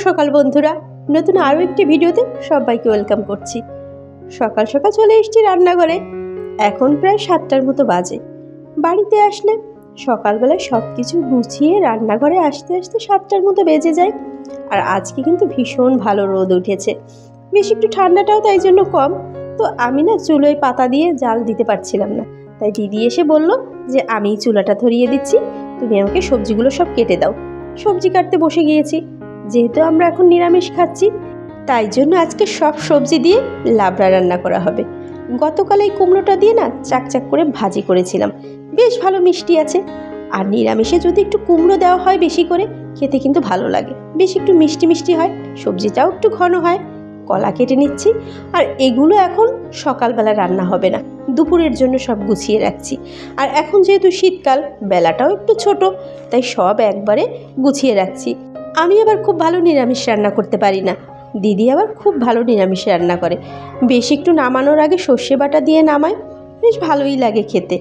সকাল বন্ধুরা, নতুন আরও একটি ভিডিওতে সবাইকে ওয়েলকাম করছি। সকাল সকাল চলে এসেছি রান্নাঘরে। এখন প্রায় 7টার মতো বাজে। বাড়িতে আসলে সকালবেলায় সব কিছু গুছিয়ে রান্নাঘরে আসতে আসতে 7টার মতো বেজে যায়। আর আজকে কিন্তু ভীষণ ভালো রোদ উঠেছে, বেশ একটু ঠান্ডাটাও তাই জন্য কম। তো আমি না চুলোয় পাতা দিয়ে জাল দিতে পারছিলাম না, তাই দিদি এসে বলল যে আমি চুলাটা ধরিয়ে দিচ্ছি, তুমি আমাকে সবজিগুলো সব কেটে দাও। সবজি কাটতে বসে গিয়েছি। যেহেতু আমরা এখন নিরামিষ খাচ্ছি, তাই জন্য আজকে সব সবজি দিয়ে লাবড়া রান্না করা হবে। গতকাল এই কুমড়োটা দিয়ে না চাকচাক করে ভাজি করেছিলাম, বেশ ভালো মিষ্টি আছে। আর নিরামিষে যদি একটু কুমড়ো দেওয়া হয় বেশি করে, খেতে কিন্তু ভালো লাগে, বেশ একটু মিষ্টি মিষ্টি হয়, সবজিটাও একটু ঘন হয়। কলা কেটে নিচ্ছি। আর এগুলো এখন সকালবেলা রান্না হবে না, দুপুরের জন্য সব গুছিয়ে রাখছি। আর এখন যেহেতু শীতকাল, বেলাটাও একটু ছোট, তাই সব একবারে গুছিয়ে রাখছি। আমি আবার খুব ভালো নিরামিষ রান্না করতে পারি না, দিদি আবার খুব ভালো নিরামিষ রান্না করে। বেশ একটু নামানোর আগে সর্ষে বাটা দিয়ে নামায়, বেশ ভালোই লাগে খেতে।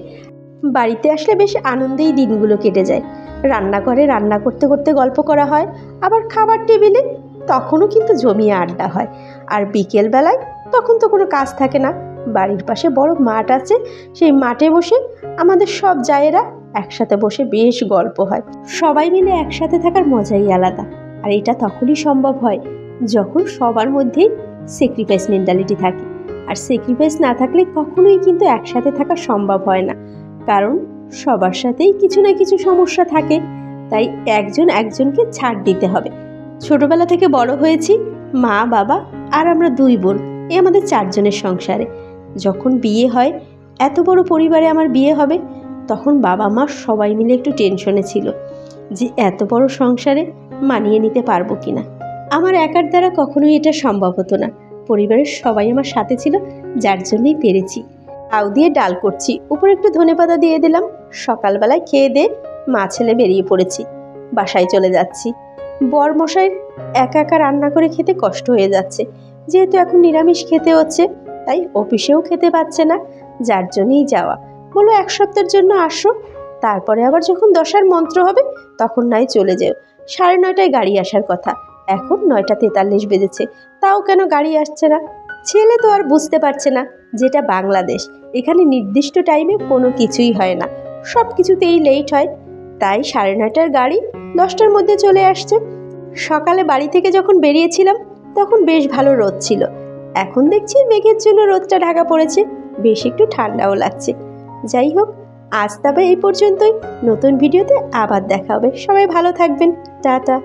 বাড়িতে আসলে বেশ আনন্দেই দিনগুলো কেটে যায়। রান্নাঘরে রান্না করতে করতে গল্প করা হয়, আবার খাবার টেবিলে তখনও কিন্তু জমিয়ে আড্ডা হয়। আর বিকেলবেলায় তখন তো কোনো কাজ থাকে না, বাড়ির পাশে বড় মাঠ আছে, সেই মাঠে বসে আমাদের সব জায়েরা একসাথে বসে বেশ গল্প হয়। সবাই মিলে একসাথে থাকার মজাই আলাদা। আর এটা তখনই সম্ভব হয় যখন সবার মধ্যেই স্যাক্রিফাইস মেন্টালিটি থাকে। আর স্যাক্রিফাইস না থাকলে কখনোই কিন্তু একসাথে থাকা সম্ভব হয় না, কারণ সবার সাথেই কিছু না কিছু সমস্যা থাকে। তাই একজন একজনকে ছাড় দিতে হবে। ছোটবেলা থেকে বড় হয়েছি, মা বাবা আর আমরা 2 বোন, এ আমাদের 4 জনের সংসারে। যখন বিয়ে হয়, এত বড় পরিবারে আমার বিয়ে হবে, তখন বাবা মা সবাই মিলে একটু টেনশনে ছিল যে এত বড় সংসারে মানিয়ে নিতে পারবো কিনা। আমার একার দ্বারা কখনোই এটা সম্ভব হতো না, পরিবারের সবাই আমার সাথে ছিল, যার জন্যই পেরেছি। লাউ দিয়ে ডাল করছি, উপরে একটু ধনেপাতা দিয়ে দিলাম। সকালবেলায় খেয়ে দিয়ে মা ছেলে বেরিয়ে পড়েছি, বাসায় চলে যাচ্ছি। বরমশাইয়ের একা একা রান্না করে খেতে কষ্ট হয়ে যাচ্ছে, যেহেতু এখন নিরামিষ খেতে হচ্ছে, তাই অফিসেও খেতে পাচ্ছে না, যার জন্যই যাওয়া। বলো 1 সপ্তাহের জন্য আসো, তারপরে আবার যখন দশার মন্ত্র হবে তখন নয় চলে যেও। 9:30টায় গাড়ি আসার কথা, এখন 9:43 বেজেছে, তাও কেন গাড়ি আসছে না? ছেলে তো আর বুঝতে পারছে না যেটা বাংলাদেশ, এখানে নির্দিষ্ট টাইমে কোনো কিছুই হয় না, সব কিছুতেই লেট হয়। তাই 9:30টার গাড়ি 10টার মধ্যে চলে আসছে। সকালে বাড়ি থেকে যখন বেরিয়েছিলাম তখন বেশ ভালো রোদ ছিল, এখন দেখছি মেঘের জন্য রোদটা ঢাকা পড়েছে, বেশ একটু ঠান্ডাও লাগছে। যাই হোক, আজ তবে এই পর্যন্তই। নতুন ভিডিওতে আবার দেখা হবে। সবাই ভালো থাকবেন, টাটা।